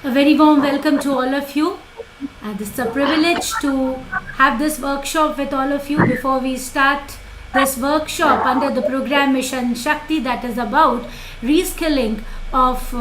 A very warm welcome to all of you. This is a privilege to have this workshop with all of you. Before we start this workshop under the program Mission Shakti, that is about reskilling of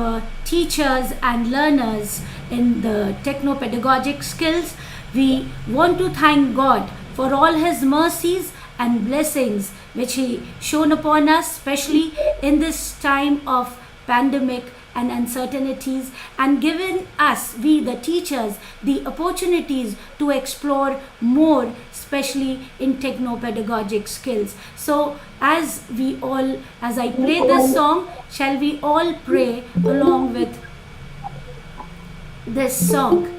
teachers and learners in the techno pedagogic skills, we want to thank God for all His mercies and blessings which He shown upon us, especially in this time of pandemic and uncertainties, and given us, we the teachers, the opportunities to explore more, especially in techno pedagogic skills. So as I play this song, shall we all pray along with this song?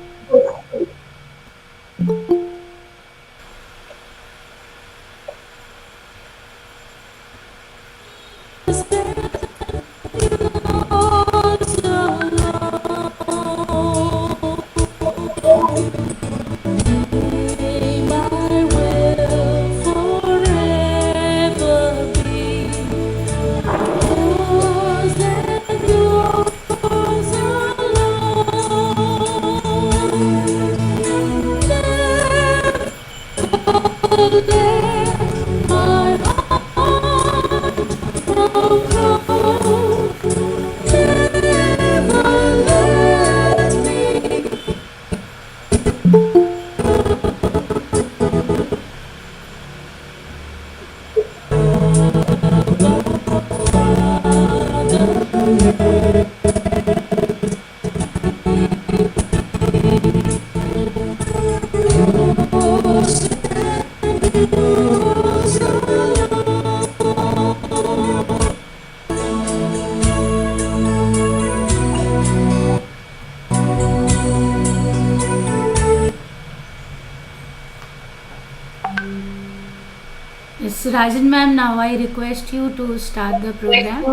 Yes, Rajan ma'am, now I request you to start the program.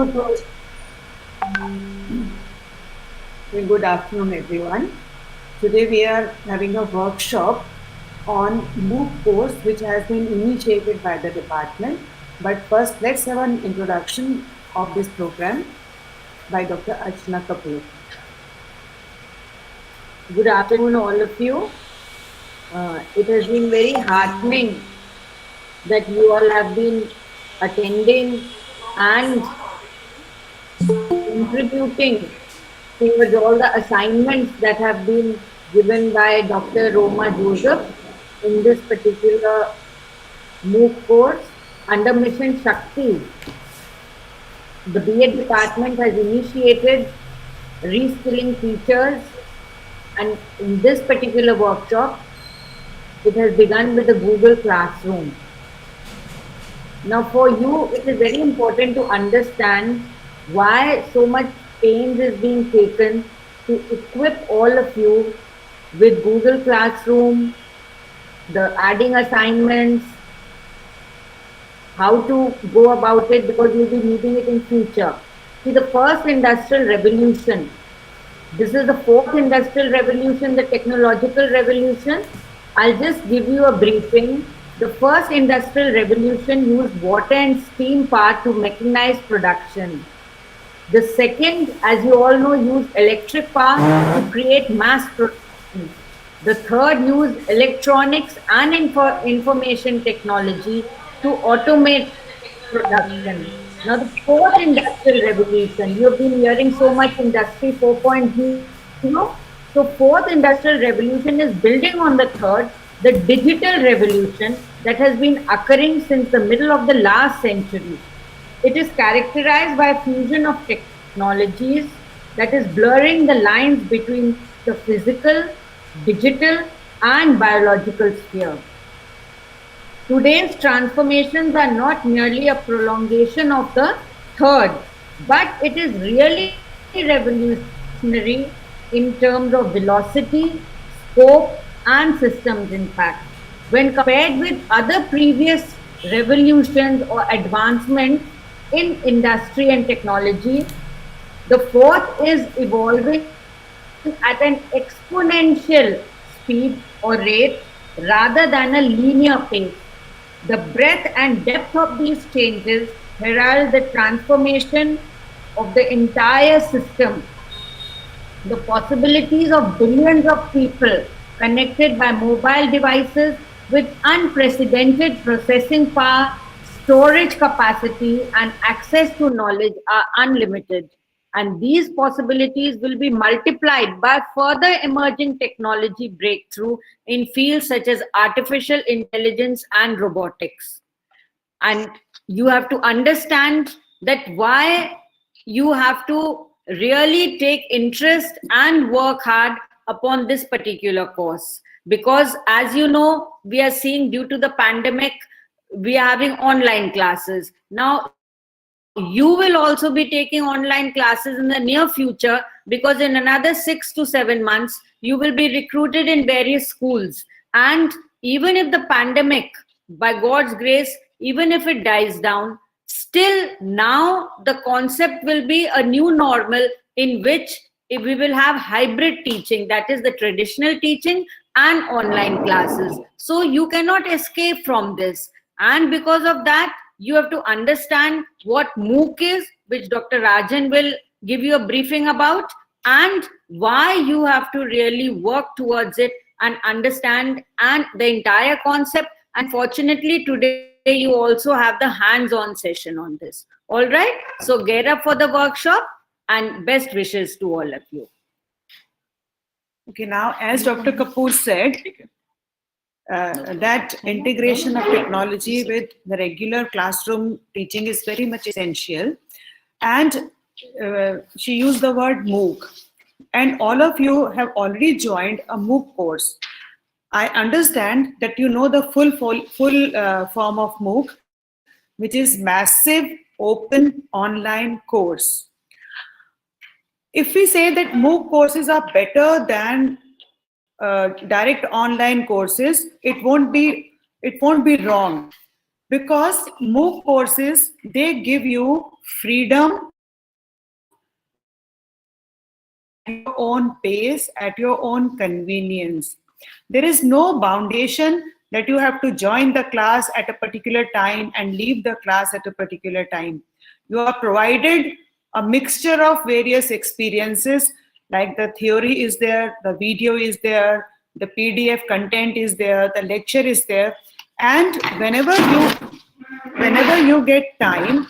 Good afternoon, everyone. Today we are having a workshop on MOOC course which has been initiated by the department. But first, let's have an introduction of this program by Dr. Archana Kapoor. Good afternoon, all of you. It has been very heartening that you all have been attending and contributing towards all the assignments that have been given by Dr. Roma Joseph in this particular MOOC course under Mission Shakti. The BEd department has initiated reskilling teachers, and in this particular workshop, it has begun with the Google Classroom. Now, for you, it is very important to understand why so much pains is being taken to equip all of you with Google Classroom, the adding assignments, how to go about it, because you'll be needing it in future. See, the first industrial revolution, this is the fourth industrial revolution, the technological revolution. I'll just give you a briefing. The first industrial revolution used water and steam power to mechanize production. The second, as you all know, used electric power to create mass production. The third used electronics and information technology to automate production. Now, the fourth industrial revolution, you have been hearing so much Industry 4.0. So, fourth industrial revolution is building on the third, the digital revolution that has been occurring since the middle of the last century. It is characterized by a fusion of technologies that is blurring the lines between the physical, digital, and biological sphere. Today's transformations are not merely a prolongation of the third, but it is really revolutionary in terms of velocity, scope, and systems impact. When compared with other previous revolutions or advancements in industry and technology, the fourth is evolving at an exponential speed or rate rather than a linear pace. The breadth and depth of these changes herald the transformation of the entire system. the possibilities of billions of people connected by mobile devices with unprecedented processing power, storage capacity, and access to knowledge are unlimited. And these possibilities will be multiplied by further emerging technology breakthrough in fields such as artificial intelligence and robotics. And you have to understand that why you have to really take interest and work hard upon this particular course, because as you know, we are seeing due to the pandemic, we are having online classes now. You will also be taking online classes in the near future, because in another 6 to 7 months you will be recruited in various schools. And even if the pandemic, by God's grace, even if it dies down, still now the concept will be a new normal, in which if we will have hybrid teaching, that is the traditional teaching and online classes. So you cannot escape from this. And because of that, you have to understand what MOOC is, which Dr. Rajan will give you a briefing about, and why you have to really work towards it and understand and the entire concept. And fortunately today you also have the hands-on session on this. All right, so get up for the workshop, and best wishes to all of you. Okay, now as Dr. Kapoor said, that integration of technology with the regular classroom teaching is very much essential. And she used the word MOOC. And all of you have already joined a MOOC course. I understand that you know the full form of MOOC, which is massive open online course. If we say that MOOC courses are better than direct online courses, it won't be wrong, because MOOC courses, they give you freedom at your own pace, at your own convenience. There is no foundation that you have to join the class at a particular time and leave the class at a particular time. You are provided a mixture of various experiences, like the theory is there, the video is there, the PDF content is there, the lecture is there, and whenever you get time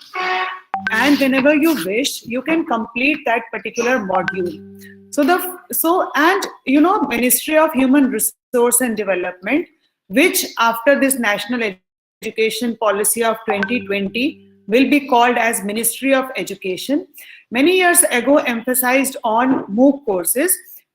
and whenever you wish, you can complete that particular module. Ministry of Human Resource and Development, which after this National Education Policy of 2020 will be called as Ministry of Education, many years ago emphasized on MOOC courses,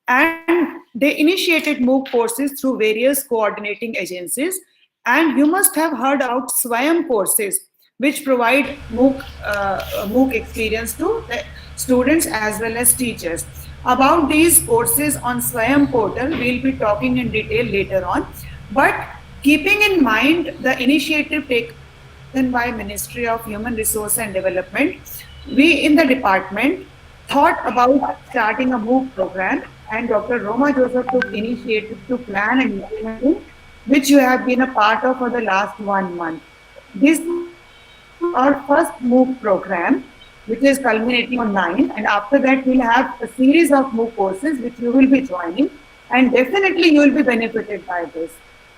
and they initiated MOOC courses through various coordinating agencies. And you must have heard about SWAYAM courses, which provide MOOC experience to the students as well as teachers. About these courses on SWAYAM portal, we'll be talking in detail later on. But keeping in mind the initiative taken by Ministry of Human Resource and Development, we in the department thought about starting a MOOC program, and Dr. Roma Joseph took initiative to plan and implement it, which you have been a part of for the last 1 month. This is our first MOOC program, which is culminating on 9, and after that we'll have a series of MOOC courses which you will be joining, and definitely you will be benefited by this.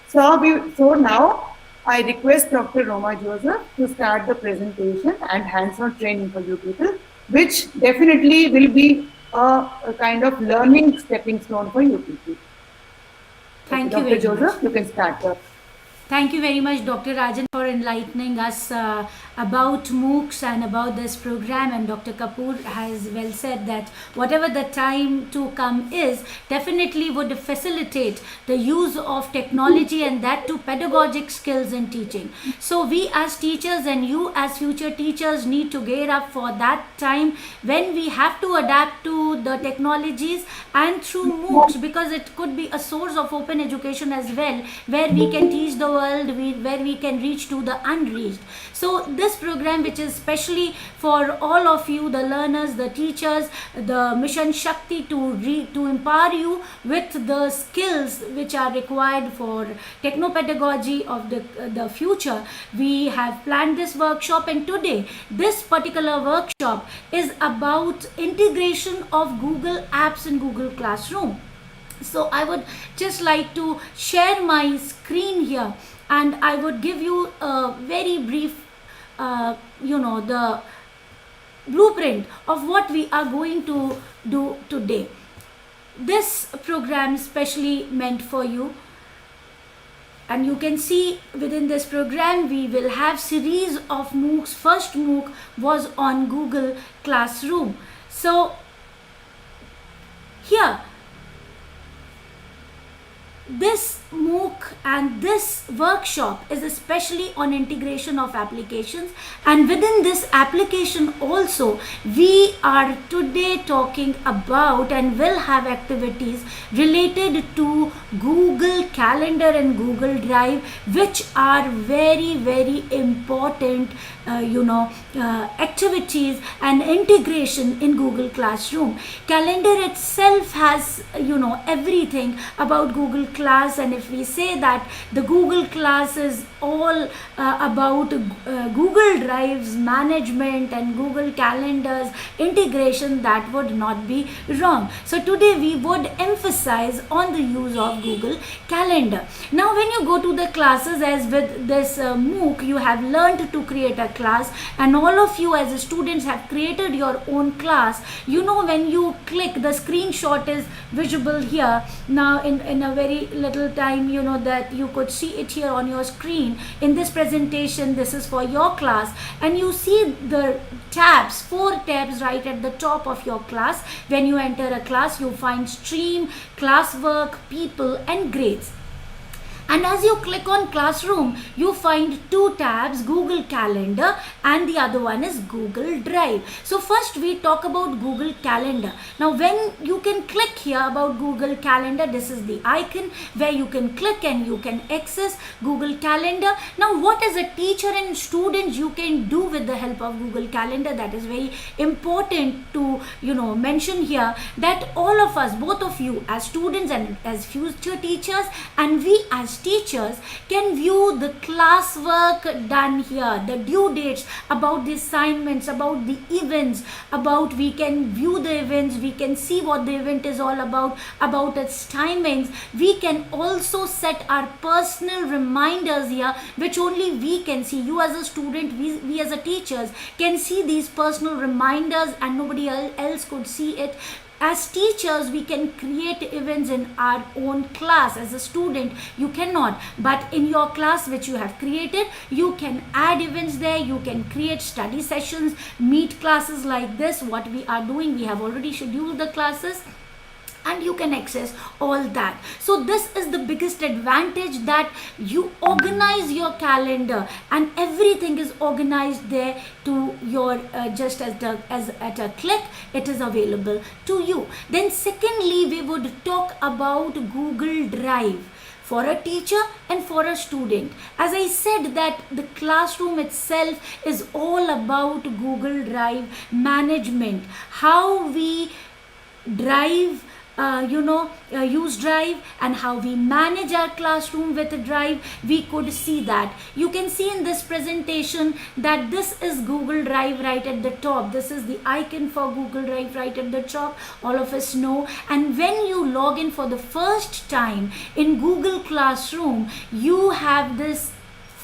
So now I request Dr. Roma Joseph to start the presentation and hands-on training for you people, which definitely will be a kind of learning stepping stone for you people. Thank you Dr. very Joseph, much. you can start. Thank you very much, Dr. Rajan, for enlightening us about MOOCs and about this program. And Dr. Kapoor has well said that whatever the time to come is, definitely would facilitate the use of technology, and that to pedagogic skills in teaching. So we as teachers and you as future teachers need to gear up for that time when we have to adapt to the technologies and through MOOCs, because it could be a source of open education as well, where we can teach the world, where we can reach to the unreached. So this program, which is specially for all of you, the learners, the teachers, the Mission Shakti, to empower you with the skills which are required for techno pedagogy of the future, we have planned this workshop. And today this particular workshop is about integration of Google Apps in Google Classroom. So I would just like to share my screen here, and I would give you a very brief the blueprint of what we are going to do today. This program specially meant for you, and you can see within this program we will have series of MOOCs. First MOOC was on Google Classroom. So here, this MOOC and this workshop is especially on integration of applications, and within this application also we are today talking about and will have activities related to Google Calendar and Google Drive, which are very, very important activities and integration in Google Classroom. Calendar itself has everything about Google Class, and if we say that the Google Class is all about Google Drive's management and Google Calendar's integration, that would not be wrong. So today we would emphasize on the use of Google Calendar. Now when you go to the classes, as with this MOOC, you have learned to create a class, and all of you as students have created your own class. When you click, the screenshot is visible here now in a very little time, that you could see it here on your screen. In this presentation, this is for your class, and you see the tabs, 4 tabs right at the top of your class. When you enter a class, you find stream, classwork, people, and grades. And as you click on Classroom, you find 2 tabs, Google Calendar and the other one is Google Drive. So first we talk about Google Calendar. Now when you can click here about Google Calendar, this is the icon where you can click and you can access Google Calendar. Now what as a teacher and student you can do with the help of Google Calendar, that is very important to mention here, that all of us, both of you as students and as future teachers, and we as teachers can view the classwork done here, the due dates, about the assignments, about the events, we can view the events, we can see what the event is all about its timings. We can also set our personal reminders here, which only we can see. You as a student, we as a teachers can see these personal reminders, and nobody else could see it. As teachers, we can create events in our own class. As a student, you cannot, but in your class which you have created, you can add events there. You can create study sessions, meet classes like this. What we are doing, we have already scheduled the classes, and you can access all that. So this is the biggest advantage, that you organize your calendar and everything is organized there to your just as at a click it is available to you. Then secondly, we would talk about Google Drive for a teacher and for a student. As I said, that the classroom itself is all about Google Drive management, how we drive use Drive and how we manage our classroom with Drive. We could see that. You can see in this presentation that this is Google Drive right at the top. This is the icon for Google Drive right at the top. All of us know. And when you log in for the first time in Google Classroom, you have this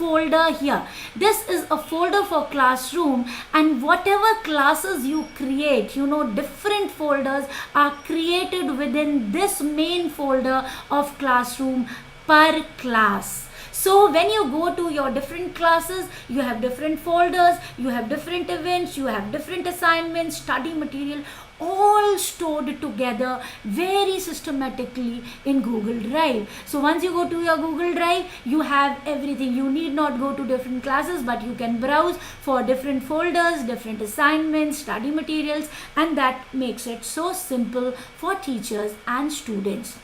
folder here. This is a folder for classroom, and whatever classes you create, different folders are created within this main folder of classroom per class. So when you go to your different classes, you have different folders, you have different events, you have different assignments, study material, all stored together very systematically in Google Drive. So once you go to your Google Drive, you have everything. You need not go to different classes, but you can browse for different folders, different assignments, study materials, and that makes it so simple for teachers and students.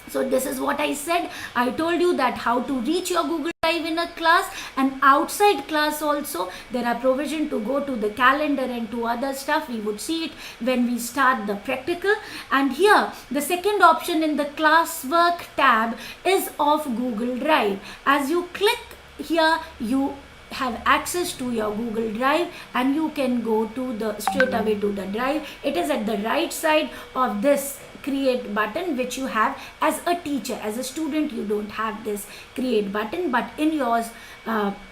So this is what I said. I told you that how to reach your Google Drive in a class, and outside class also there are provision to go to the calendar and to other stuff. We would see it when we start the practical. And here the second option in the classwork tab is of Google Drive. As you click here, you have access to your Google Drive and you can go to the straight away to the drive. It is at the right side of this create button which you have as a teacher. As a student you don't have this create button, but in your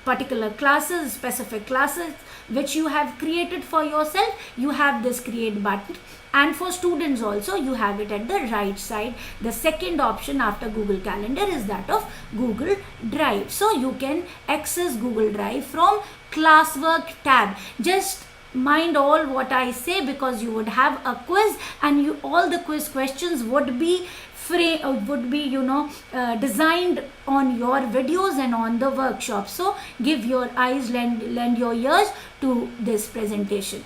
particular classes, specific classes which you have created for yourself, you have this create button. And for students also you have it at the right side. The second option after Google Calendar is that of Google Drive. So you can access Google Drive from classwork tab. Just mind all what I say, because you would have a quiz and you all the quiz questions would be designed on your videos and on the workshop. So give your eyes, lend your ears to this presentation.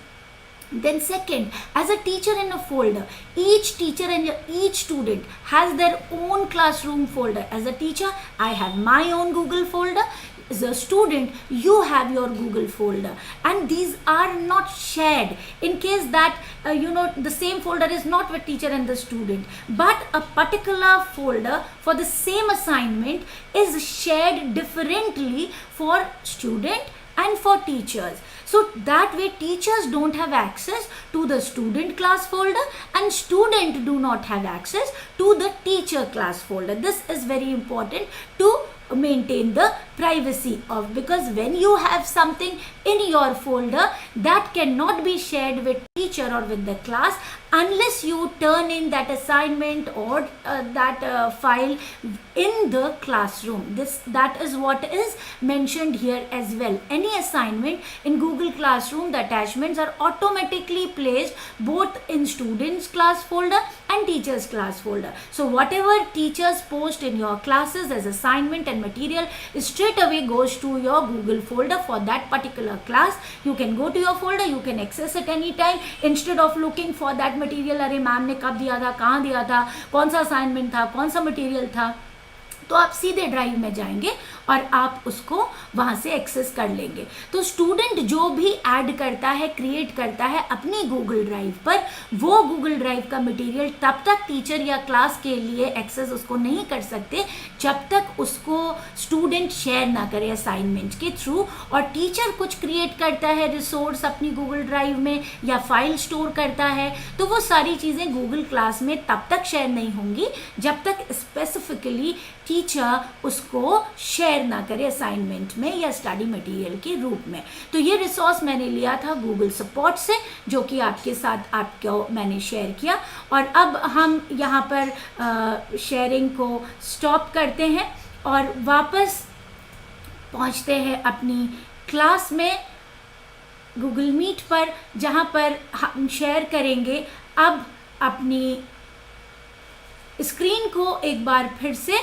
Then second, as a teacher in a folder, each teacher and each student has their own classroom folder. As a teacher, I have my own Google folder. As a student, you have your Google folder, and these are not shared in case that the same folder is not with teacher and the student, but a particular folder for the same assignment is shared differently for student and for teachers. So that way teachers don't have access to the student class folder and student do not have access to the teacher class folder. This is very important to maintain the privacy of, because when you have something in your folder that cannot be shared with teacher or with the class unless you turn in that assignment or that file in the classroom. That is what is mentioned here as well. Any assignment in Google Classroom, the attachments are automatically placed both in students class folder and teachers class folder. So whatever teachers post in your classes as assignment and material straight away goes to your Google folder for that particular class. You can go to your folder, you can access it anytime instead of looking for that material. अरे ma'am ने कब दिया था, कहाँ दिया था, कौन सा असाइनमेंट था, कौन सा मटेरियल था, तो आप सीधे ड्राइव में जाएंगे और आप उसको वहाँ से एक्सेस कर लेंगे. तो स्टूडेंट जो भी ऐड करता है, क्रिएट करता है अपनी गूगल ड्राइव पर, वो गूगल ड्राइव का मटेरियल तब तक टीचर या क्लास के लिए एक्सेस उसको नहीं कर सकते जब तक उसको स्टूडेंट शेयर ना करे असाइनमेंट के थ्रू. और टीचर कुछ क्रिएट करता है रिसोर्स अपनी गूगल ड्राइव में या फाइल स्टोर करता है, तो वो सारी चीज़ें गूगल क्लास में तब तक शेयर नहीं होंगी जब तक स्पेसिफिकली टीचर उसको शेयर ना करे असाइनमेंट में या स्टडी मटेरियल के रूप में. तो ये रिसोर्स मैंने लिया था गूगल सपोर्ट से, जो कि आपके साथ आपको मैंने शेयर किया. और अब हम यहाँ पर शेयरिंग को स्टॉप करते हैं और वापस पहुँचते हैं अपनी क्लास में गूगल मीट पर, जहाँ पर हम शेयर करेंगे अब अपनी स्क्रीन को एक बार फिर से.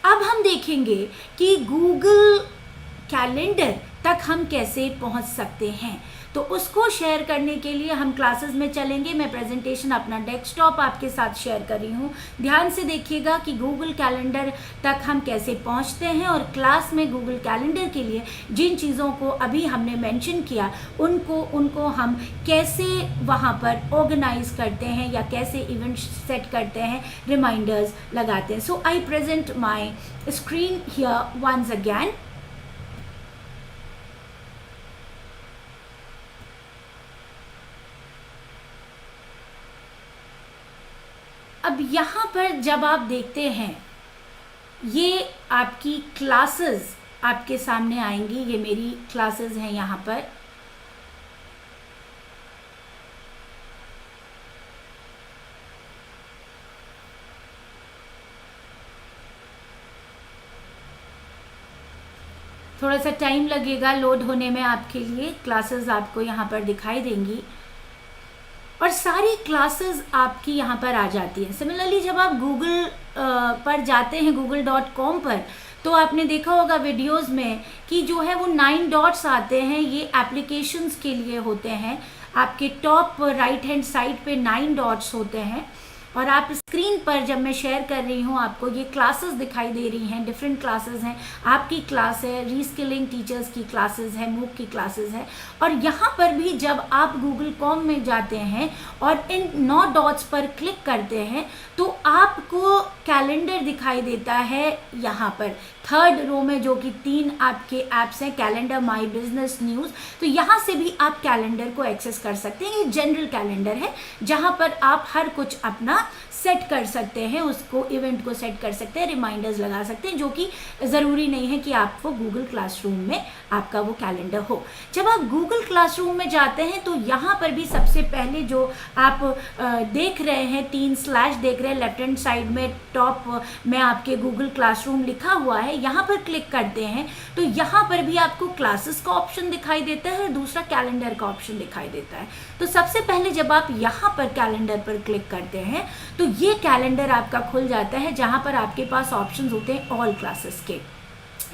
अब हम देखेंगे कि गूगल कैलेंडर तक हम कैसे पहुंच सकते हैं. तो उसको शेयर करने के लिए हम क्लासेस में चलेंगे. मैं प्रेजेंटेशन अपना डेस्कटॉप आपके साथ शेयर कर रही हूँ. ध्यान से देखिएगा कि गूगल कैलेंडर तक हम कैसे पहुँचते हैं और क्लास में गूगल कैलेंडर के लिए जिन चीज़ों को अभी हमने मेंशन किया उनको हम कैसे वहाँ पर ऑर्गेनाइज करते हैं या कैसे इवेंट सेट करते हैं, रिमाइंडर्स लगाते हैं. So I present my screen here once again. अब यहाँ पर जब आप देखते हैं ये आपकी क्लासेस आपके सामने आएंगी. ये मेरी क्लासेस हैं यहाँ पर. थोड़ा सा टाइम लगेगा लोड होने में आपके लिए. क्लासेस आपको यहाँ पर दिखाई देंगी और सारी क्लासेस आपकी यहाँ पर आ जाती हैं. सिमिलरली जब आप गूगल पर जाते हैं google.com पर, तो आपने देखा होगा वीडियोस में कि जो है वो 9 डॉट्स आते हैं. ये एप्लीकेशंस के लिए होते हैं. आपके टॉप राइट हैंड साइड पे 9 डॉट्स होते हैं और आप स्क्रीन पर जब मैं शेयर कर रही हूँ आपको ये क्लासेस दिखाई दे रही हैं, डिफरेंट क्लासेस हैं। आपकी क्लास है, रीस्किलिंग टीचर्स की क्लासेस है, मूक की क्लासेस है। और यहाँ पर भी जब आप गूगल कॉम में जाते हैं और इन 9 डॉट्स पर क्लिक करते हैं तो आपको कैलेंडर दिखाई देता है यहाँ पर 3rd रो में, जो कि 3 आपके ऐप्स हैं, कैलेंडर, माई बिजनेस, न्यूज़। तो यहाँ से भी आप कैलेंडर को एक्सेस कर सकते हैं। ये जनरल कैलेंडर है जहाँ पर आप हर कुछ अपना सेट कर सकते हैं, उसको इवेंट को सेट कर सकते हैं, रिमाइंडर्स लगा सकते हैं, जो कि ज़रूरी नहीं है कि आपको गूगल क्लासरूम में आपका वो कैलेंडर हो। जब आप गूगल क्लासरूम में जाते हैं तो यहाँ पर भी सबसे पहले जो आप देख रहे हैं 3 स्लैश देख रहे हैं, लेफ्ट हैंड साइड में टॉप में आपके गूगल क्लासरूम लिखा हुआ है, यहाँ पर क्लिक करते हैं तो यहाँ पर भी आपको क्लासेस का ऑप्शन दिखाई देता है और दूसरा कैलेंडर का ऑप्शन दिखाई देता है। तो सबसे पहले जब आप यहाँ पर कैलेंडर पर क्लिक करते हैं तो ये कैलेंडर आपका खुल जाता है जहाँ पर आपके पास ऑप्शंस होते हैं ऑल क्लासेस के।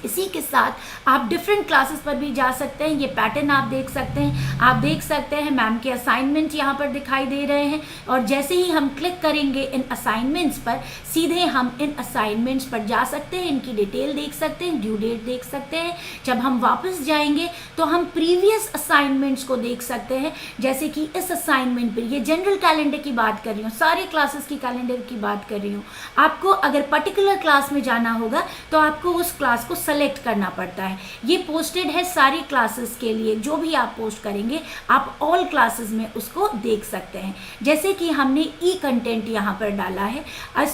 इसी के साथ आप डिफरेंट क्लासेस पर भी जा सकते हैं। ये पैटर्न आप देख सकते हैं, आप देख सकते हैं मैम के असाइनमेंट यहाँ पर दिखाई दे रहे हैं और जैसे ही हम क्लिक करेंगे इन असाइनमेंट्स पर सीधे हम इन असाइनमेंट्स पर जा सकते हैं, इनकी डिटेल देख सकते हैं, ड्यू डेट देख सकते हैं। जब हम वापस जाएंगे तो हम प्रीवियस असाइनमेंट्स को देख सकते हैं, जैसे कि इस असाइनमेंट पर, ये जनरल कैलेंडर की बात कर रही हूँ, सारे क्लासेस की कैलेंडर की बात कर रही हूँ। आपको अगर पर्टिकुलर क्लास में जाना होगा तो आपको उस क्लास को सेलेक्ट करना पड़ता है। ये पोस्टेड है सारी क्लासेस के लिए, जो भी आप पोस्ट करेंगे आप ऑल क्लासेस में उसको देख सकते हैं। जैसे कि हमने ई कंटेंट यहाँ पर डाला है,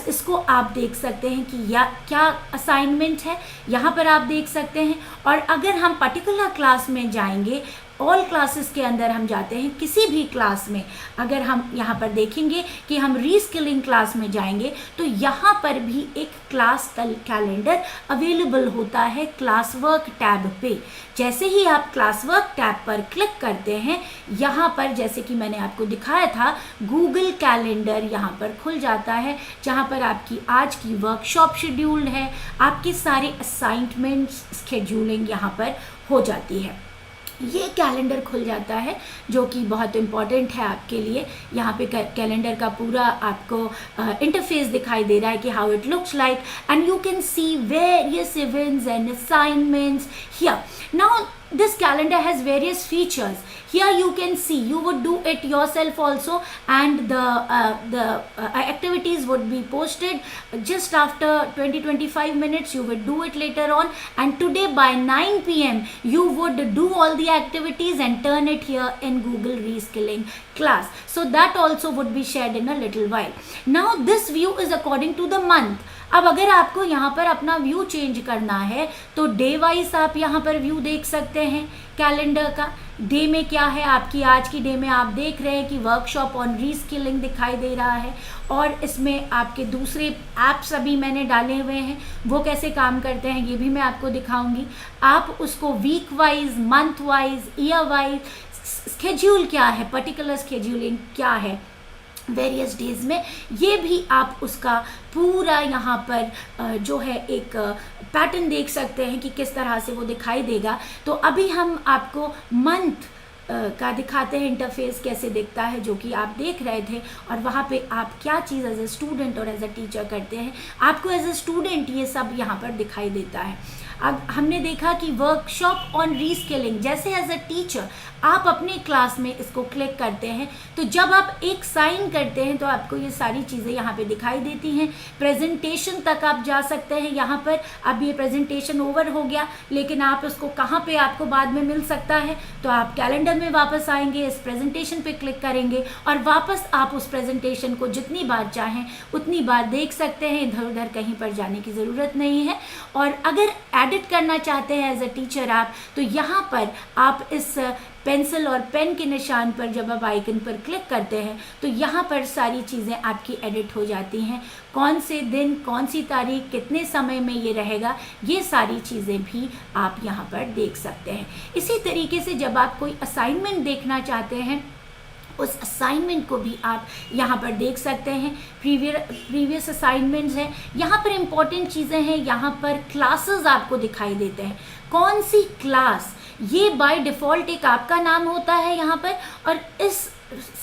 इसको आप देख सकते हैं कि या क्या असाइनमेंट है, यहाँ पर आप देख सकते हैं। और अगर हम पर्टिकुलर क्लास में जाएंगे, ऑल क्लासेस के अंदर हम जाते हैं, किसी भी क्लास में अगर हम यहाँ पर देखेंगे कि हम रीस्किलिंग क्लास में जाएंगे तो यहाँ पर भी एक क्लास कैलेंडर अवेलेबल होता है क्लास वर्क टैब पे। जैसे ही आप क्लास वर्क टैब पर क्लिक करते हैं, यहाँ पर जैसे कि मैंने आपको दिखाया था गूगल कैलेंडर यहाँ पर खुल जाता है, जहाँ पर आपकी आज की वर्कशॉप शेड्यूल्ड है, आपके सारे असाइनमेंट्स स्केड्यूलिंग यहाँ पर हो जाती है। ये कैलेंडर खुल जाता है जो कि बहुत इम्पॉर्टेंट है आपके लिए। यहाँ पे कैलेंडर का पूरा आपको इंटरफेस दिखाई दे रहा है कि how it looks like and you can see various events and assignments here. Now this calendar has various features. Here you can see, you would do it yourself also, and the activities would be posted just after 20-25 minutes. You would do it later on, and today by 9 p.m. you would do all the activities and turn it here in Google Reskilling class. So that also would be shared in a little while. Now this view is according to the month. अब अगर आपको यहाँ पर अपना view change करना है तो day wise आप यहाँ पर व्यू देख सकते हैं कैलेंडर का। डे में क्या है, आपकी आज की डे में आप देख रहे हैं कि वर्कशॉप ऑन रीस्किलिंग दिखाई दे रहा है और इसमें आपके दूसरे ऐप्स अभी मैंने डाले हुए हैं, वो कैसे काम करते हैं ये भी मैं आपको दिखाऊंगी। आप उसको week wise, month wise, year wise, schedule क्या है, पर्टिकुलर स्केड्यूलिंग क्या है वेरियस डेज में, ये भी आप उसका पूरा यहाँ पर जो है एक पैटर्न देख सकते हैं कि किस तरह से वो दिखाई देगा। तो अभी हम आपको मंथ का दिखाते हैं इंटरफेस कैसे दिखता है, जो कि आप देख रहे थे, और वहाँ पे आप क्या चीज़ एज ए स्टूडेंट और एज ए टीचर करते हैं। आपको एज ए स्टूडेंट ये सब यहाँ पर दिखाई देता है। अब हमने देखा कि वर्कशॉप ऑन रीस्किलिंग, जैसे एज अ टीचर आप अपने क्लास में इसको क्लिक करते हैं तो जब आप एक साइन करते हैं तो आपको ये सारी चीज़ें यहाँ पे दिखाई देती हैं। प्रेजेंटेशन तक आप जा सकते हैं यहाँ पर। अब ये प्रेजेंटेशन ओवर हो गया, लेकिन आप उसको कहाँ पे आपको बाद में मिल सकता है, तो आप कैलेंडर में वापस आएंगे, इस प्रेजेंटेशन पे क्लिक करेंगे और वापस आप उस प्रेजेंटेशन को जितनी बार चाहें उतनी बार देख सकते हैं। इधर उधर कहीं पर जाने की ज़रूरत नहीं है। और अगर एडिट करना चाहते हैं एज अ टीचर आप, तो यहाँ पर आप इस पेंसिल और पेन के निशान पर जब आप आइकन पर क्लिक करते हैं तो यहाँ पर सारी चीज़ें आपकी एडिट हो जाती हैं। कौन से दिन, कौन सी तारीख, कितने समय में ये रहेगा, ये सारी चीज़ें भी आप यहाँ पर देख सकते हैं। इसी तरीके से जब आप कोई असाइनमेंट देखना चाहते हैं उस असाइनमेंट को भी आप यहाँ पर देख सकते हैं। प्रीवियस असाइनमेंट्स हैं, यहाँ पर इम्पॉर्टेंट चीज़ें हैं। यहाँ पर क्लासेस आपको दिखाई देते हैं, कौन सी क्लास ये बाय डिफ़ॉल्ट एक आपका नाम होता है यहाँ पर, और इस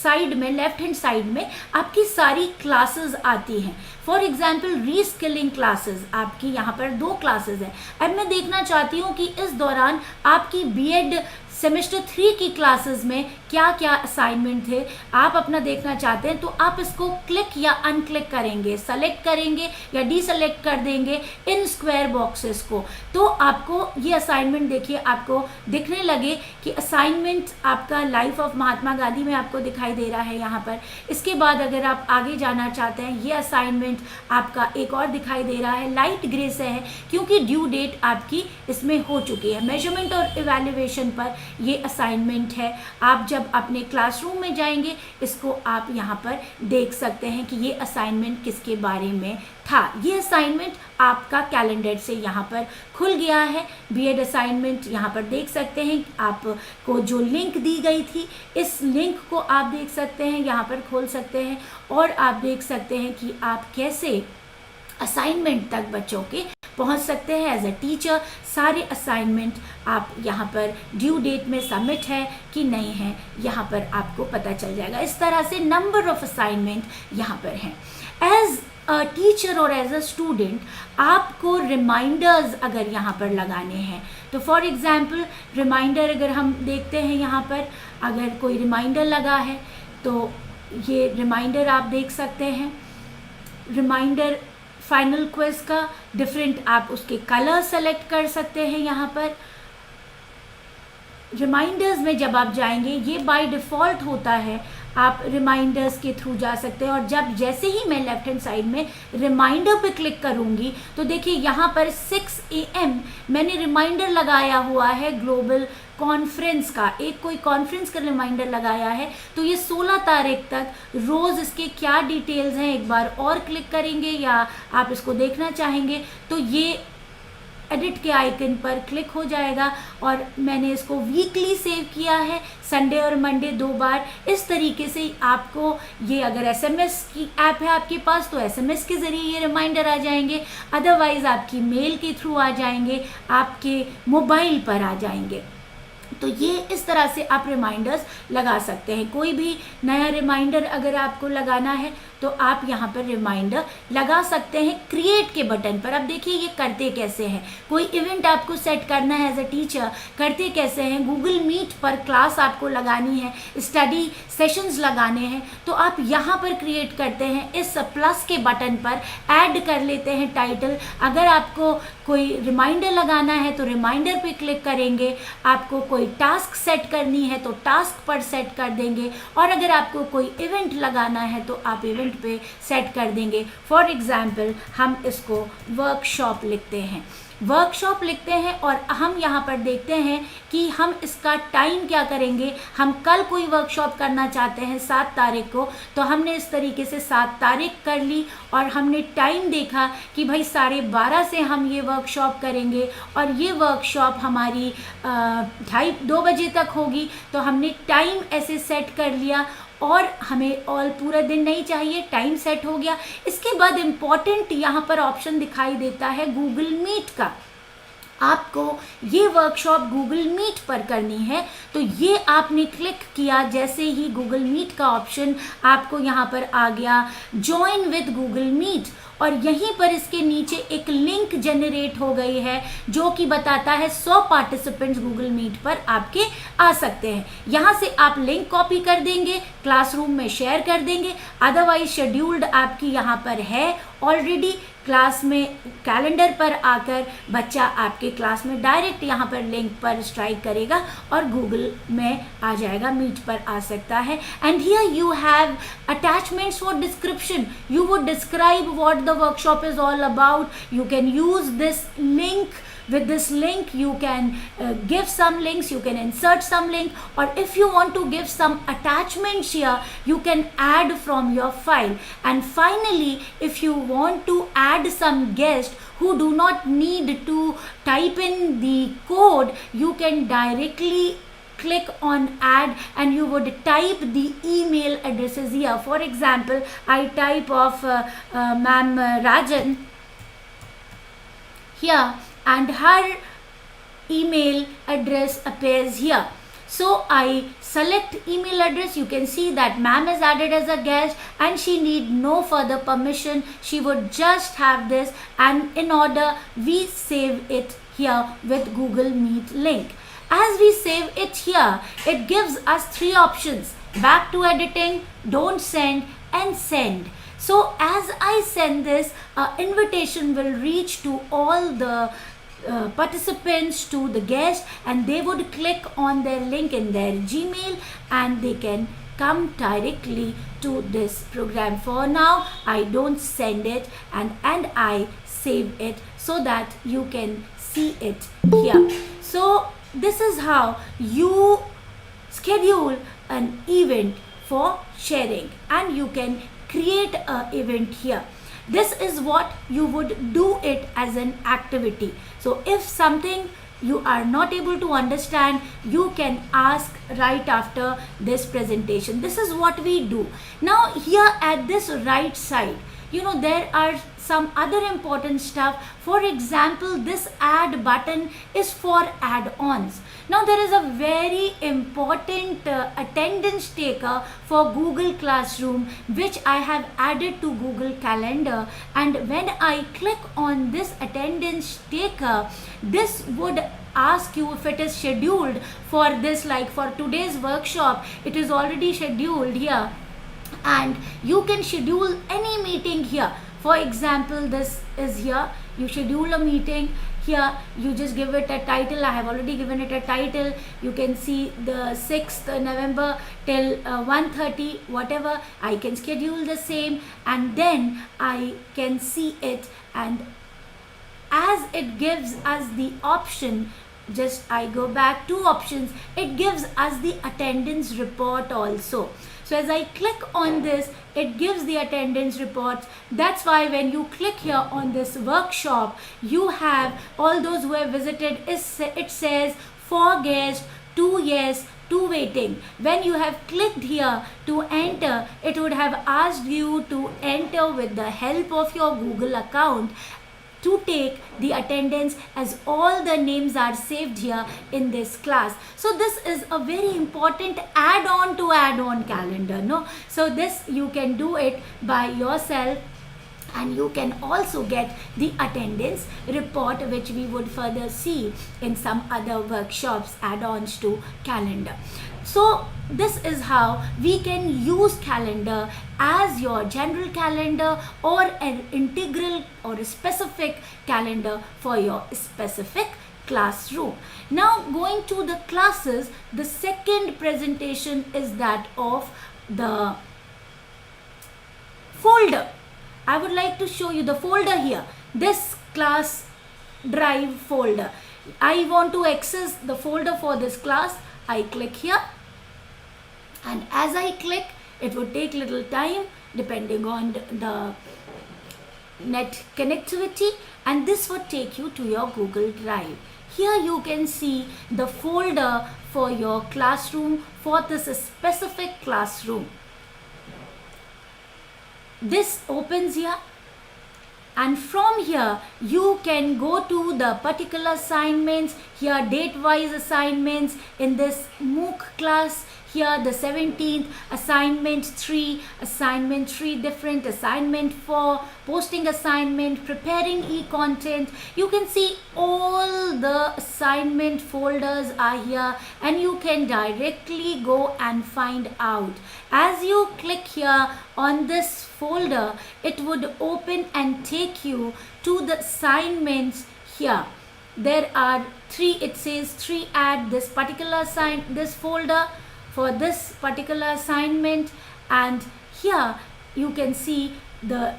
साइड में, लेफ्ट हैंड साइड में आपकी सारी क्लासेस आती हैं. फॉर एग्जाम्पल रीस्किलिंग क्लासेस, आपकी यहाँ पर 2 क्लासेस हैं. अब मैं देखना चाहती हूँ कि इस दौरान आपकी बीएड सेमेस्टर 3 की क्लासेस में क्या क्या असाइनमेंट थे, आप अपना देखना चाहते हैं तो आप इसको क्लिक या अनक्लिक करेंगे, सेलेक्ट करेंगे या डीसेलेक्ट कर देंगे इन स्क्वायर बॉक्सेस को. तो आपको ये असाइनमेंट देखिए, आपको दिखने लगे कि असाइनमेंट आपका लाइफ ऑफ महात्मा गांधी में आपको दिखाई दे रहा है यहाँ पर. इसके बाद अगर आप आगे जाना चाहते हैं, ये असाइनमेंट आपका एक और दिखाई दे रहा है, लाइट ग्रे से है क्योंकि ड्यू डेट आपकी इसमें हो चुकी है. मेजरमेंट और इवैल्यूएशन पर ये असाइनमेंट है. आप जब अपने क्लासरूम में जाएंगे इसको आप यहाँ पर देख सकते हैं कि ये असाइनमेंट किसके बारे में था. ये असाइनमेंट आपका कैलेंडर से यहाँ पर खुल गया है. बीएड असाइनमेंट यहाँ पर देख सकते हैं. आपको जो लिंक दी गई थी, इस लिंक को आप देख सकते हैं, यहाँ पर खोल सकते हैं और आप देख सकते हैं कि आप कैसे असाइनमेंट तक बच्चों के पहुंच सकते हैं एज अ टीचर. सारे असाइनमेंट आप यहाँ पर ड्यू डेट में सबमिट है कि नहीं है, यहाँ पर आपको पता चल जाएगा. इस तरह से नंबर ऑफ असाइनमेंट यहाँ पर हैं. एज अ टीचर और एज अ स्टूडेंट आपको रिमाइंडर्स अगर यहाँ पर लगाने हैं, तो फॉर एग्जांपल रिमाइंडर अगर हम देखते हैं यहाँ पर, अगर कोई रिमाइंडर लगा है तो ये रिमाइंडर आप देख सकते हैं. रिमाइंडर फाइनल क्विज का डिफरेंट आप उसके कलर सेलेक्ट कर सकते हैं. यहाँ पर रिमाइंडर्स में जब आप जाएंगे, ये बाय डिफ़ॉल्ट होता है, आप रिमाइंडर्स के थ्रू जा सकते हैं. और जब जैसे ही मैं लेफ्ट हैंड साइड में रिमाइंडर पे क्लिक करूँगी तो देखिए यहाँ पर 6 AM मैंने रिमाइंडर लगाया हुआ है ग्लोबल कॉन्फ्रेंस का. एक कोई कॉन्फ्रेंस का रिमाइंडर लगाया है, तो ये 16 तारीख तक रोज़ इसके क्या डिटेल्स हैं एक बार और क्लिक करेंगे, या आप इसको देखना चाहेंगे तो ये एडिट के आइकन पर क्लिक हो जाएगा. और मैंने इसको वीकली सेव किया है, संडे और मंडे 2 बार. इस तरीके से आपको ये, अगर एसएमएस की ऐप है आपके पास तो एसएमएस के ज़रिए ये रिमाइंडर आ जाएंगे, अदरवाइज़ आपकी मेल के थ्रू आ जाएंगे, आपके मोबाइल पर आ जाएंगे. तो ये इस तरह से आप रिमाइंडर्स लगा सकते हैं. कोई भी नया रिमाइंडर अगर आपको लगाना है तो आप यहाँ पर रिमाइंडर लगा सकते हैं क्रिएट के बटन पर. अब देखिए ये करते कैसे हैं. कोई इवेंट आपको सेट करना है एज अ टीचर, करते कैसे हैं. गूगल मीट पर क्लास आपको लगानी है, स्टडी सेशंस लगाने हैं, तो आप यहाँ पर क्रिएट करते हैं. इस प्लस के बटन पर ऐड कर लेते हैं टाइटल. अगर आपको कोई रिमाइंडर लगाना है तो रिमाइंडर पे क्लिक करेंगे. आपको कोई टास्क सेट करनी है तो टास्क पर सेट कर देंगे. और अगर आपको कोई इवेंट लगाना है तो आप इवेंट पे सेट कर देंगे. फॉर एग्जाम्पल हम इसको वर्कशॉप लिखते हैं, वर्कशॉप लिखते हैं और हम यहाँ पर देखते हैं कि हम इसका टाइम क्या करेंगे. हम कल कोई वर्कशॉप करना चाहते हैं 7 तारीख को, तो हमने इस तरीके से 7 तारीख कर ली और हमने टाइम देखा कि भाई 12:30 से हम ये वर्कशॉप करेंगे और ये वर्कशॉप हमारी 2:30 बजे तक होगी. तो हमने टाइम ऐसे सेट कर लिया और हमें ऑल पूरा दिन नहीं चाहिए, टाइम सेट हो गया. इसके बाद इम्पॉर्टेंट यहाँ पर ऑप्शन दिखाई देता है गूगल मीट का. आपको ये वर्कशॉप गूगल मीट पर करनी है, तो ये आपने क्लिक किया जैसे ही गूगल मीट का ऑप्शन आपको यहाँ पर आ गया, ज्वाइन विद गूगल मीट. और यहीं पर इसके नीचे एक लिंक जनरेट हो गई है जो कि बताता है 100 पार्टिसिपेंट्स गूगल मीट पर आपके आ सकते हैं. यहाँ से आप लिंक कॉपी कर देंगे, क्लासरूम में शेयर कर देंगे. अदरवाइज शेड्यूल्ड आपकी यहाँ पर है ऑलरेडी. क्लास में कैलेंडर पर आकर बच्चा आपके क्लास में डायरेक्ट यहाँ पर लिंक पर स्ट्राइक करेगा और गूगल में आ जाएगा, मीट पर आ सकता है. And here you have attachments for description. You would describe what the workshop is all about. You can use this link. With this link you can give some links, you can insert some link, or if you want to give some attachments here you can add from your file. And finally if you want to add some guests who do not need to type in the code, you can directly click on add and you would type the email addresses here. For example, I type of Ma'am Rajan here and her email address appears here. So I select email address. You can see that ma'am is added as a guest and she need no further permission. She would just have this, and in order we save it here with Google Meet link. As we save it here, it gives us three options: back to editing, don't send, and send. So as I send this, invitation will reach to all the participants, to the guests, and they would click on their link in their Gmail and they can come directly to this program. For now, I don't send it, and I save it so that you can see it here. So this is how you schedule an event for sharing, and you can create an event here. This is what you would do it as an activity. So if something you are not able to understand, you can ask right after this presentation. This is what we do. Now here at this right side, there are some other important stuff. For example, this add button is for add-ons. Now there is a very important attendance taker for Google Classroom, which I have added to Google Calendar, and when I click on this attendance taker, this would ask you if it is scheduled for this, like for today's workshop, it is already scheduled here, and you can schedule any meeting here. For example, this is here, you schedule a meeting here, you just give it a title. I have already given it a title. You can see the 6th November till 1:30, whatever. I can schedule the same, and then I can see it, and as it gives us the option, just I go back two options, it gives us the attendance report also. So as I click on this, it gives the attendance reports. That's why when you click here on this workshop, you have all those who have visited. It says 4 guests, 2 yes, 2 waiting. When you have clicked here to enter, it would have asked you to enter with the help of your Google account to take the attendance, as all the names are saved here in this class. So this is a very important add-on to add-on calendar, no? So this you can do it by yourself, and you can also get the attendance report, which we would further see in some other workshops, add-ons to calendar. So this is how we can use calendar as your general calendar or an integral or a specific calendar for your specific classroom. Now going to the classes, the second presentation is that of the folder. I would like to show you the folder here, this class drive folder. I want to access the folder for this class. I click here, and as I click, it would take little time depending on the net connectivity, and this would take you to your Google Drive. Here you can see the folder for your classroom, for this specific classroom. This opens here, and from here you can go to the particular assignments. Here date-wise assignments in this MOOC class. Here the 17th, assignment 3 different, assignment 4, posting assignment, preparing e-content. You can see all the assignment folders are here, and you can directly go and find out. As you click here on this folder, it would open and take you to the assignments here. There are 3, it says 3 add this particular this folder for this particular assignment, and here you can see the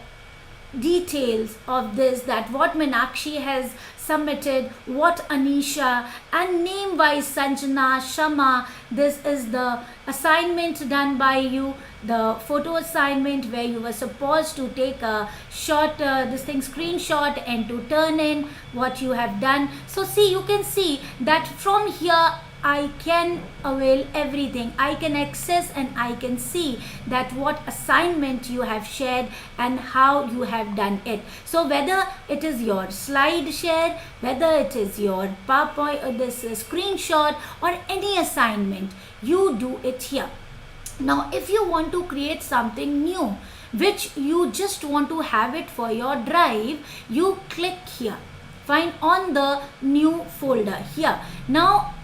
details of this, that what Meenakshi has submitted, what Anisha, and name wise Sanjana, Shama. This is the assignment done by you, the photo assignment where you were supposed to take a short screenshot and to turn in what you have done. So see, you can see that from here I can avail everything. I can access and I can see that what assignment you have shared and how you have done it. So whether it is your slide share, whether it is your PowerPoint or this screenshot or any assignment, you do it here. Now if you want to create something new which you just want to have it for your drive, you click here, find on the new folder here. Now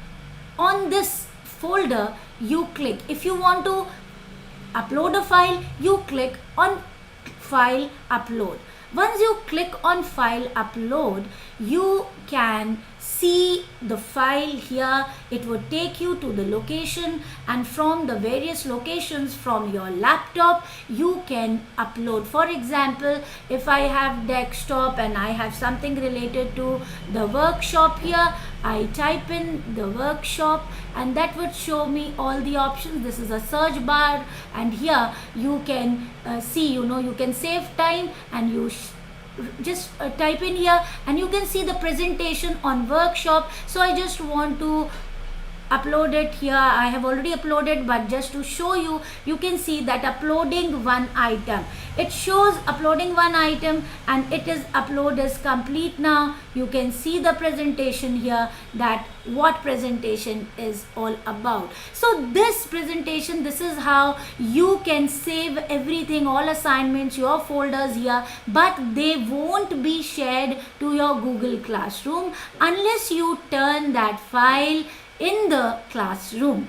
on this folder you click. If you want to upload a file, you click on file upload. Once you click on file upload, you can see the file here. It would take you to the location, and from the various locations from your laptop you can upload. For example, if I have desktop and I have something related to the workshop here, I type in the workshop and that would show me all the options. This is a search bar, and here you can see, you can save time and you just type in here and you can see the presentation on workshop. So I just want to upload it here. I have already uploaded, but just to show you, you can see that uploading one item, it shows uploading one item and it is upload is complete. Now you can see the presentation here, that what presentation is all about. So this presentation, this is how you can save everything, all assignments, your folders here, but they won't be shared to your Google Classroom unless you turn that file in the classroom.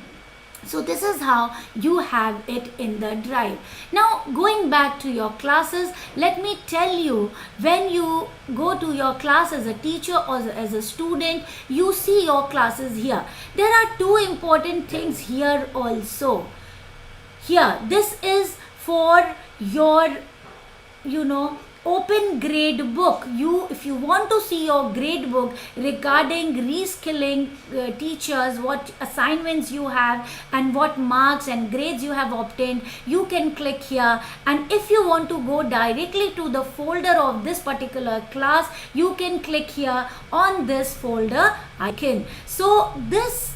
So this is how you have it in the drive. Now going back to your classes, let me tell you, when you go to your class as a teacher or as a student, you see your classes here. There are two important things here also. Here, this is for your, open grade book. If you want to see your grade book regarding reskilling teachers, what assignments you have and what marks and grades you have obtained, you can click here. And if you want to go directly to the folder of this particular class, you can click here on this folder icon. So this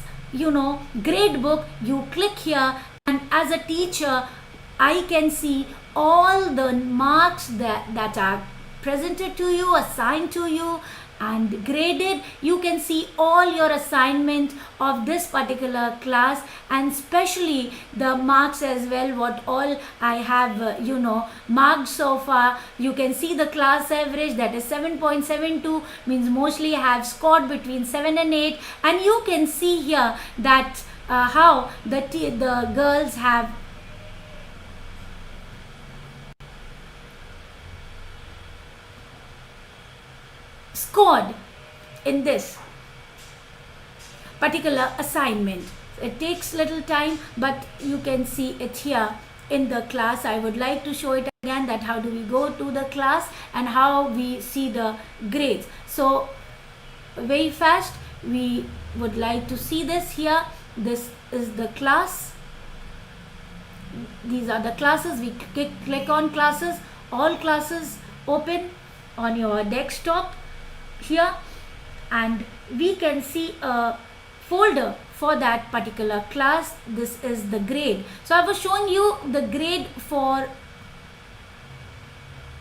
grade book, you click here, and as a teacher I can see all the marks that are presented to you, assigned to you and graded. You can see all your assignment of this particular class, and especially the marks as well, what all I have marked so far. You can see the class average, that is 7.72, means mostly I have scored between 7 and 8, and you can see here that how the girls have scored in this particular assignment. It takes little time, but you can see it here in the class. I would like to show it again, that how do we go to the class and how we see the grades. So very fast, we would like to see this here. This is the class. These are the classes. We click on classes, all classes open on your desktop here, and we can see a folder for that particular class. This is the grade. So I was showing you the grade for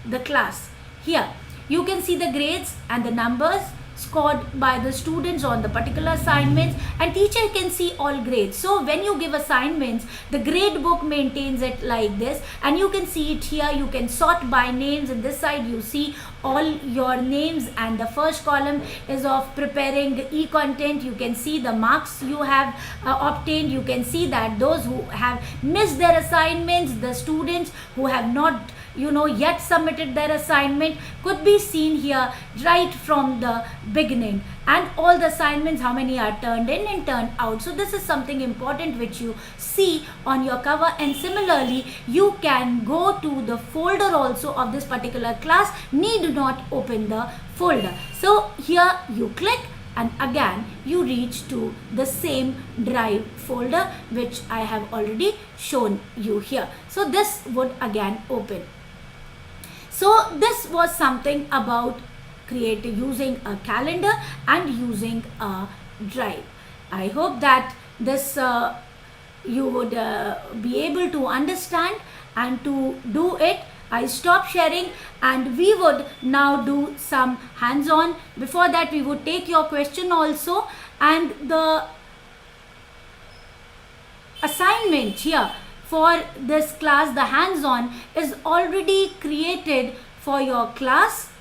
the class. Here you can see the grades and the numbers scored by the students on the particular assignments, and teacher can see all grades. So when you give assignments, the grade book maintains it like this, and you can see it here. You can sort by names. In this side you see all your names, and the first column is of preparing e-content. You can see the marks you have obtained. You can see that those who have missed their assignments, the students who have not yet submitted their assignment, could be seen here right from the beginning, and all the assignments, how many are turned in and turned out. So this is something important which you see on your cover. And similarly, you can go to the folder also of this particular class, need not open the folder. So here you click, and again you reach to the same drive folder which I have already shown you here. So this would again open. So this was something about using a calendar and using a drive. I hope that this you would be able to understand and to do it. I stop sharing and we would now do some hands-on. Before that, we would take your question also, and the assignment here for this class, the hands-on, is already created for your class.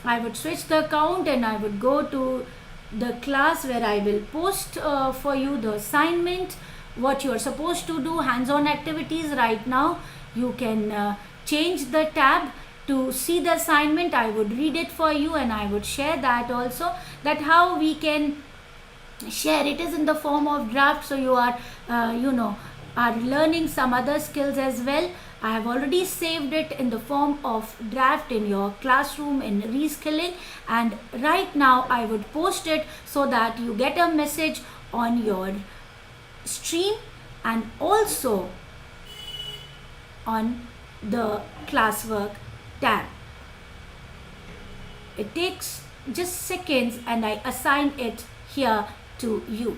I would switch the account and I would go to the class where I will post for you the assignment, what you are supposed to do, hands-on activities. Right now you can change the tab to see the assignment. I would read it for you and I would share that also, that how we can share. It is in the form of draft, so you are are learning some other skills as well. I have already saved it in the form of draft in your classroom in Reskilling, and right now I would post it so that you get a message on your stream and also on the classwork tab. It takes just seconds and I assign it here to you.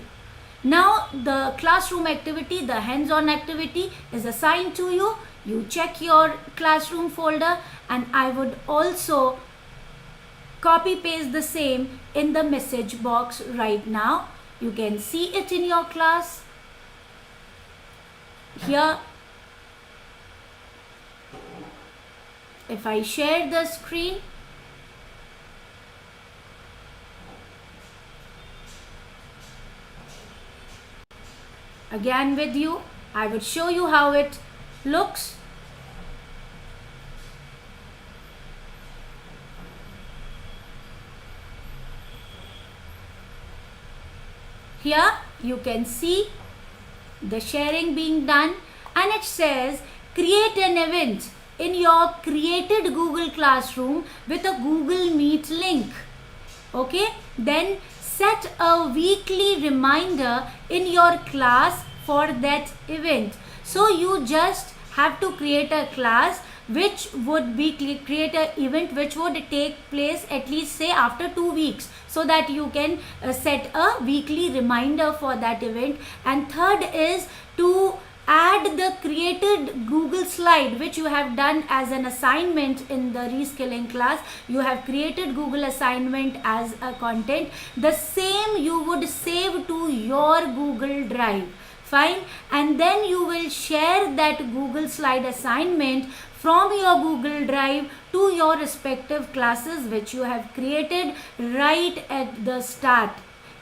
Now the classroom activity, the hands-on activity, is assigned to you. You check your classroom folder and I would also copy paste the same in the message box right now. You can see it in your class. Here, if I share the screen, again with you, I would show you how it looks. Here you can see the sharing being done, and it says create an event in your created Google Classroom with a Google Meet link. Okay, then set a weekly reminder in your class for that event. So you just have to create a class which would be create an event which would take place at least say after 2 weeks, so that you can set a weekly reminder for that event. And third is to add the created Google slide which you have done as an assignment in the Reskilling class. You have created Google assignment as a content. The same you would save to your Google Drive. Fine. And then you will share that Google slide assignment from your Google Drive to your respective classes which you have created right at the start.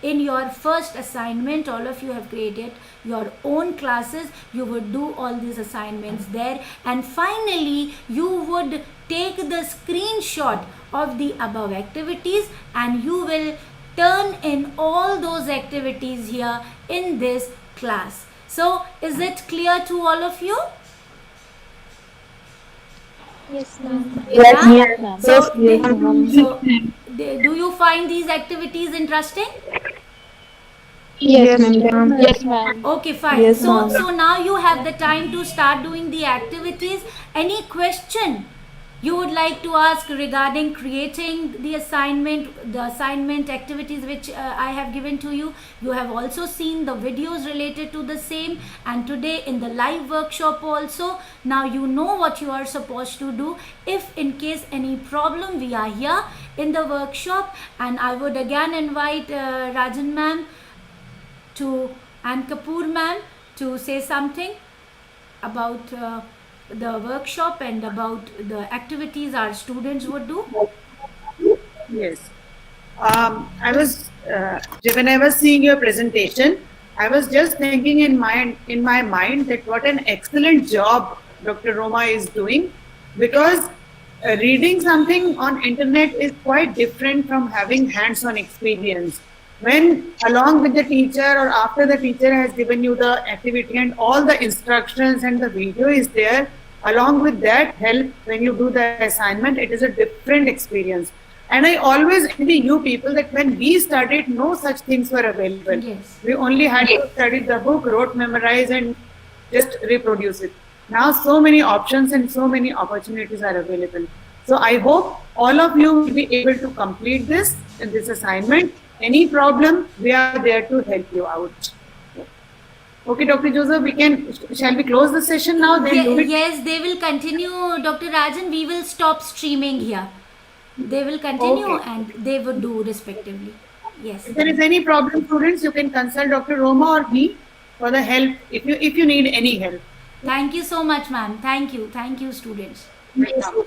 In your first assignment, all of you have created your own classes. You would do all these assignments there, and finally you would take the screenshot of the above activities and you will turn in all those activities here in this class. So is it clear to all of you? Yes, ma'am. Yeah? Yes, ma'am. So, Yes, ma'am. do you find these activities interesting? Yes, ma'am. Yes, ma'am. Okay, fine. Yes, so ma'am. so now you have the time to start doing the activities. Any question you would like to ask regarding creating the assignment activities which I have given to you? You have also seen the videos related to the same, and today in the live workshop also. Now you know what you are supposed to do. If in case any problem, we are here in the workshop, and I would again invite Rajan ma'am and Kapoor ma'am to say something about the workshop and about the activities our students would do. Yes. I was when I was seeing your presentation, I was just thinking in my mind that what an excellent job Dr. Roma is doing, because reading something on internet is quite different from having hands-on experience. When along with the teacher or after the teacher has given you the activity and all the instructions and the video is there, along with that help when you do the assignment, it is a different experience. And I always envy you people that when we started, no such things were available. Yes. We only had to study the book, wrote, memorize, and just reproduce it. Now so many options and so many opportunities are available. So I hope all of you will be able to complete this assignment. Any problem, we are there to help you out. Okay, Dr. Joseph, shall we close the session now? Then Yes, they will continue, Dr. Rajan. We will stop streaming here. They will continue and they would do respectively. Yes. If there is any problem, students, you can consult Dr. Roma or me for the help if you need any help. Thank you so much, ma'am. Thank you, students. Thank you.